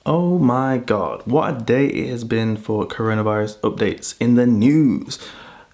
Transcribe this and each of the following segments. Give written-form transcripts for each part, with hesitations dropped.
Oh my god, what a day it has been for coronavirus updates in the news.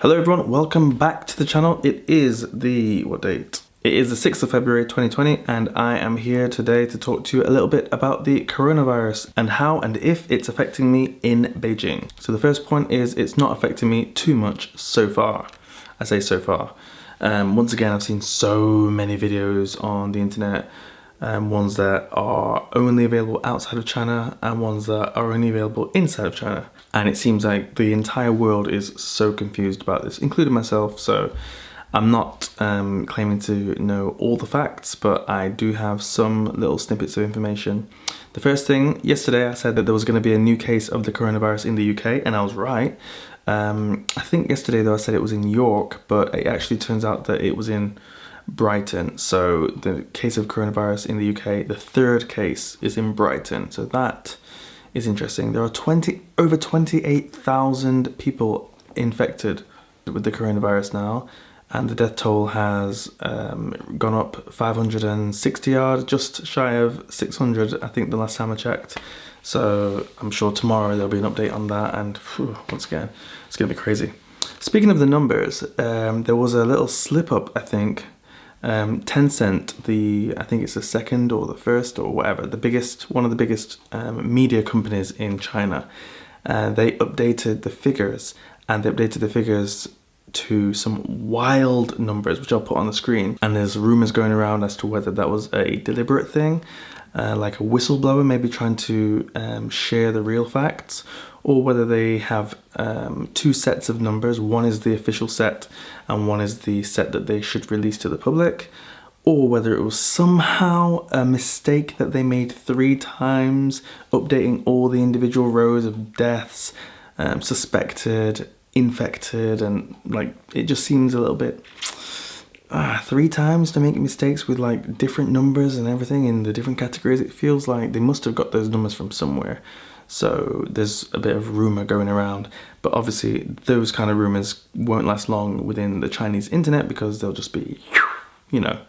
Hello everyone, welcome back to the channel. It is the, what date? It is the 6th of February 2020 and I am here today to talk to you a little bit about the coronavirus and how and if it's affecting me in Beijing. So the first point is it's not affecting me too much so far. I say so far. Once again, I've seen so many videos on the internet, ones that are only available outside of China and ones that are only available inside of China. And it seems like the entire world is so confused about this, including myself. So I'm not claiming to know all the facts, but I do have some little snippets of information. The first thing, yesterday I said that there was going to be a new case of the coronavirus in the UK, and I was right. I think yesterday though I said it was in York, but it actually turns out that it was in Brighton. So the case of coronavirus in the UK, the third case is in Brighton. So that is interesting. There are over 28,000 people infected with the coronavirus now, and the death toll has gone up 560 odd, just shy of 600, I think the last time I checked. So I'm sure tomorrow there'll be an update on that, and once again, it's gonna be crazy. Speaking of the numbers, there was a little slip up, I think. Tencent, I think it's the second or the first or whatever, one of the biggest media companies in China, they updated the figures, and they updated the figures to some wild numbers, which I'll put on the screen. And there's rumors going around as to whether that was a deliberate thing, like a whistleblower maybe trying to share the real facts, or whether they have two sets of numbers. One is the official set and one is the set that they should release to the public, or whether it was somehow a mistake that they made 3 times, updating all the individual rows of deaths, suspected, infected, and like it just seems a little bit 3 times to make mistakes with like different numbers and everything in the different categories. It feels like they must have got those numbers from somewhere. So there's a bit of rumor going around, but obviously those kind of rumors won't last long within the Chinese internet, because they'll just be, you know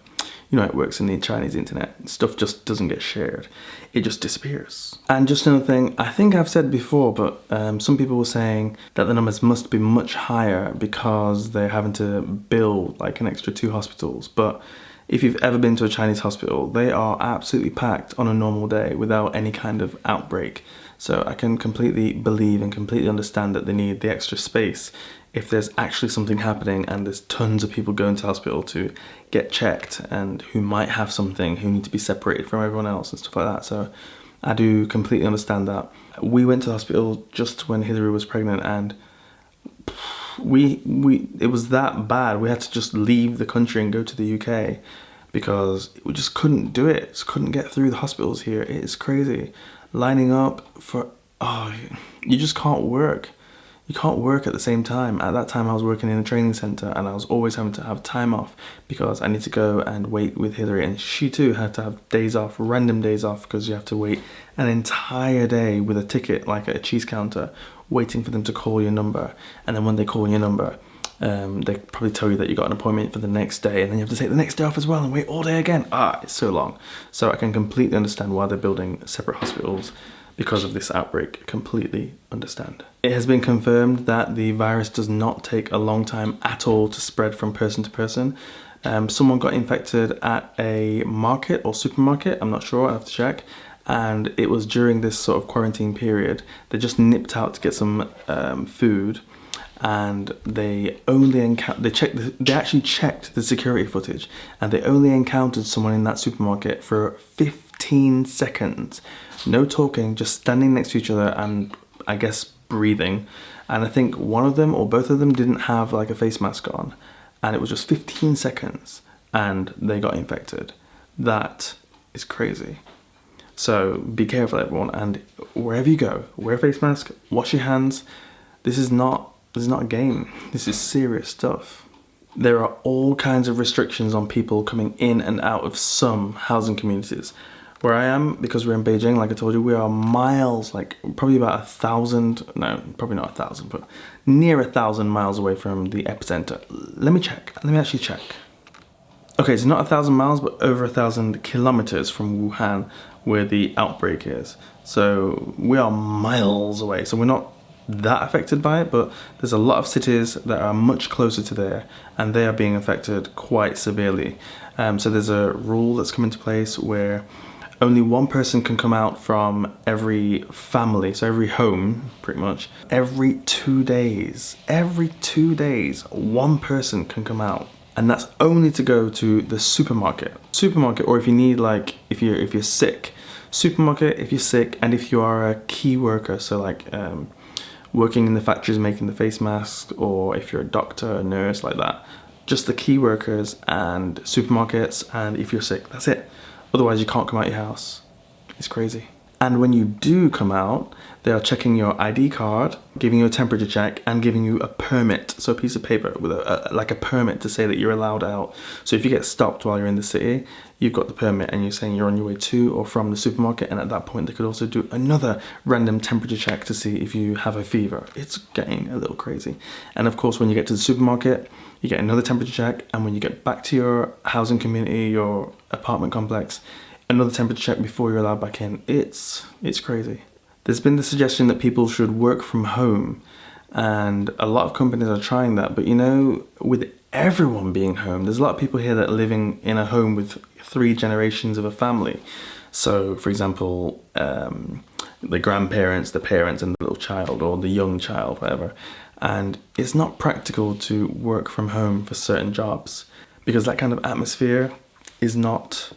how it works in the Chinese internet. Stuff just doesn't get shared. It just disappears. And just another thing, I think I've said before, but some people were saying that the numbers must be much higher because they're having to build like an extra 2 hospitals. But if you've ever been to a Chinese hospital, they are absolutely packed on a normal day without any kind of outbreak. So I can completely believe and completely understand that they need the extra space if there's actually something happening and there's tons of people going to hospital to get checked and who might have something, who need to be separated from everyone else and stuff like that. So I do completely understand that. We went to the hospital just when Hillary was pregnant, and it was that bad. We had to just leave the country and go to the UK because we just couldn't do it. Just couldn't get through the hospitals here. It is crazy. Lining up for, you just can't work. You can't work at the same time. At that time I was working in a training center, and I was always having to have time off because I need to go and wait with Hillary, and she too had to have days off, random days off, because you have to wait an entire day with a ticket, like at a cheese counter, waiting for them to call your number. And then when they call your number, they probably tell you that you got an appointment for the next day, and then you have to take the next day off as well and wait all day again. It's so long. So I can completely understand why they're building separate hospitals because of this outbreak. Completely understand. It has been confirmed that the virus does not take a long time at all to spread from person to person. Someone got infected at a market or supermarket, I'm not sure, I have to check. And it was during this sort of quarantine period. They just nipped out to get some food, and they actually checked the security footage, and they only encountered someone in that supermarket for 15 seconds. No talking, just standing next to each other and I guess breathing. And I think one of them or both of them didn't have like a face mask on, and it was just 15 seconds and they got infected. That is crazy. So be careful everyone, and wherever you go, wear a face mask, wash your hands. This is not a game. This is serious stuff. There are all kinds of restrictions on people coming in and out of some housing communities. Where I am, because we're in Beijing, like I told you, we are miles, like probably about 1,000, no, probably not 1,000, but near 1,000 miles away from the epicenter. Let me actually check. Okay, it's not 1,000 miles, but over 1,000 kilometers from Wuhan, where the outbreak is. So we are miles away. So we're not that affected by it, but there's a lot of cities that are much closer to there, and they are being affected quite severely. So there's a rule that's come into place where only one person can come out from every family, so every home, pretty much, every 2 days. Every 2 days, one person can come out. And that's only to go to the supermarket. Or if you need, like, if you're sick. Supermarket if you're sick, and if you are a key worker, so like working in the factories making the face masks, or if you're a doctor, a nurse, like that. Just the key workers and supermarkets, and if you're sick, that's it. Otherwise, you can't come out your house. It's crazy. And when you do come out, they are checking your ID card, giving you a temperature check, and giving you a permit. So a piece of paper with like a permit to say that you're allowed out. So if you get stopped while you're in the city, you've got the permit and you're saying you're on your way to or from the supermarket. And at that point, they could also do another random temperature check to see if you have a fever. It's getting a little crazy. And of course, when you get to the supermarket, you get another temperature check. And when you get back to your housing community, your apartment complex, another temperature check before you're allowed back in. It's crazy. There's been the suggestion that people should work from home, and a lot of companies are trying that. But you know, with everyone being home, there's a lot of people here that are living in a home with 3 generations of a family. So, for example, the grandparents, the parents, and the little child, or the young child, whatever. And it's not practical to work from home for certain jobs, because that kind of atmosphere is not...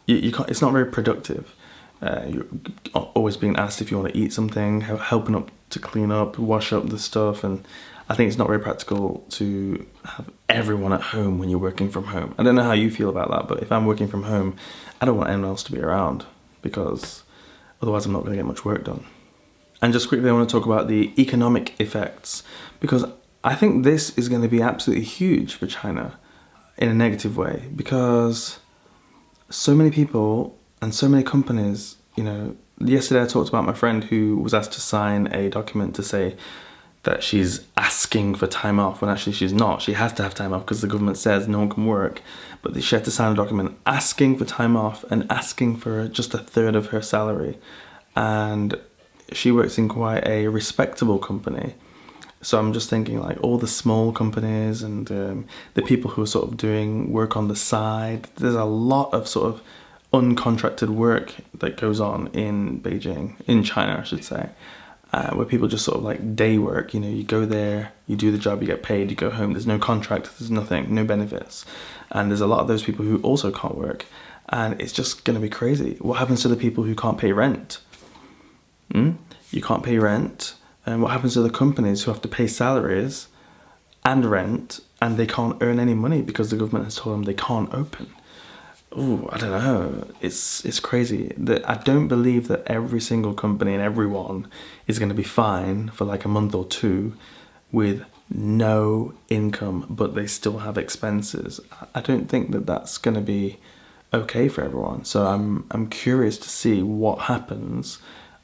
You can't, it's not very productive. You're always being asked if you want to eat something, helping up to clean up, wash up the stuff, and I think it's not very practical to have everyone at home when you're working from home. I don't know how you feel about that, but if I'm working from home, I don't want anyone else to be around, because otherwise I'm not going to get much work done. And just quickly, I want to talk about the economic effects, because I think this is going to be absolutely huge for China in a negative way, because so many people and so many companies, you know, yesterday I talked about my friend who was asked to sign a document to say that she's asking for time off, when actually she's not. She has to have time off because the government says no one can work. But she had to sign a document asking for time off and asking for just 1/3 of her salary. And she works in quite a respectable company. So I'm just thinking, like, all the small companies and the people who are sort of doing work on the side, there's a lot of sort of uncontracted work that goes on in Beijing, in China, I should say, where people just sort of like day work. You know, you go there, you do the job, you get paid, you go home. There's no contract, there's nothing, no benefits. And there's a lot of those people who also can't work. And it's just going to be crazy. What happens to the people who can't pay rent? You can't pay rent. And what happens to the companies who have to pay salaries and rent, and they can't earn any money because the government has told them they can't open? Oh, I don't know. It's crazy. I don't believe that every single company and everyone is going to be fine for like a month or two with no income, but they still have expenses. I don't think that that's going to be okay for everyone. So I'm curious to see what happens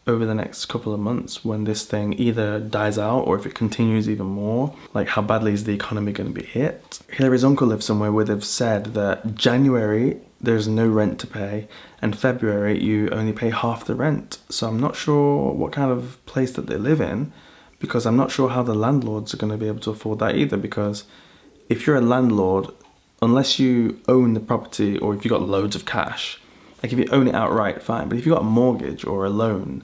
over the next couple of months when this thing either dies out or if it continues even more. Like, how badly is the economy going to be hit? Hillary's uncle lives somewhere where they've said that January there's no rent to pay, and February you only pay half the rent. So I'm not sure what kind of place that they live in, because I'm not sure how the landlords are going to be able to afford that either, because if you're a landlord, unless you own the property or if you've got loads of cash, like if you own it outright, fine, but if you've got a mortgage or a loan,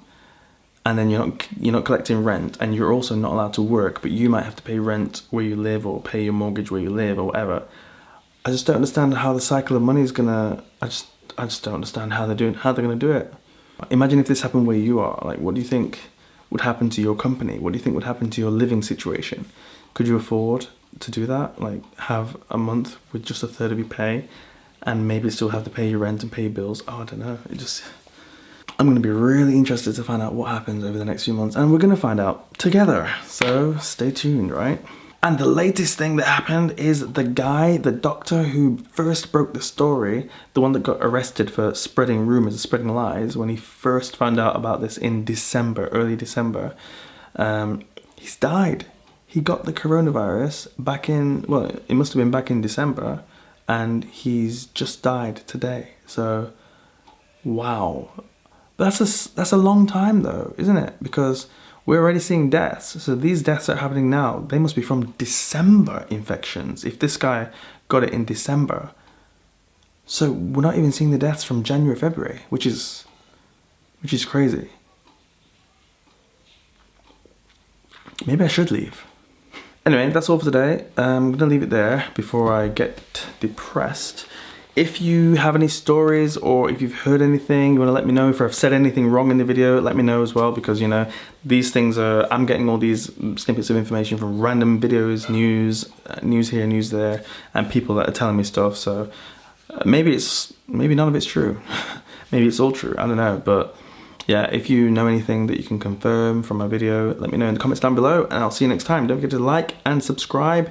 and then you're not collecting rent, and you're also not allowed to work, but you might have to pay rent where you live or pay your mortgage where you live or whatever. I just don't understand how the cycle of money is gonna. I just don't understand how they're gonna do it. Imagine if this happened where you are. Like, what do you think would happen to your company? What do you think would happen to your living situation? Could you afford to do that? Like, have a month with just 1/3 of your pay, and maybe still have to pay your rent and pay your bills? Oh, I don't know. I'm going to be really interested to find out what happens over the next few months, and we're going to find out together. So stay tuned, right? And the latest thing that happened is the doctor who first broke the story, the one that got arrested for spreading rumors, spreading lies, when he first found out about this in December, early December, he's died. He got the coronavirus it must have been back in December, and he's just died today. So, wow. That's a long time though, isn't it? Because we're already seeing deaths. So these deaths that are happening now, they must be from December infections. If this guy got it in December. So we're not even seeing the deaths from January, February, which is crazy. Maybe I should leave. Anyway, that's all for today. I'm gonna leave it there before I get depressed. If you have any stories or if you've heard anything, you want to let me know. If I've said anything wrong in the video, let me know as well, because you know, these things are, I'm getting all these snippets of information from random videos, news here, news there, and people that are telling me stuff. So maybe none of it's true. Maybe it's all true, I don't know. But yeah, if you know anything that you can confirm from my video, let me know in the comments down below, and I'll see you next time. Don't forget to like and subscribe.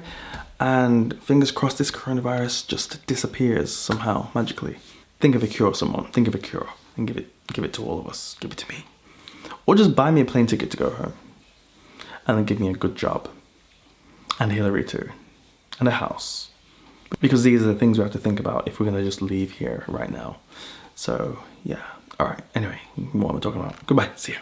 And fingers crossed this coronavirus just disappears somehow, magically. Think of a cure, someone. Think of a cure. And give it to all of us. Give it to me. Or just buy me a plane ticket to go home. And then give me a good job. And Hillary too. And a house. Because these are the things we have to think about if we're going to just leave here right now. So, yeah. Alright, anyway, what am I talking about? Goodbye. See ya.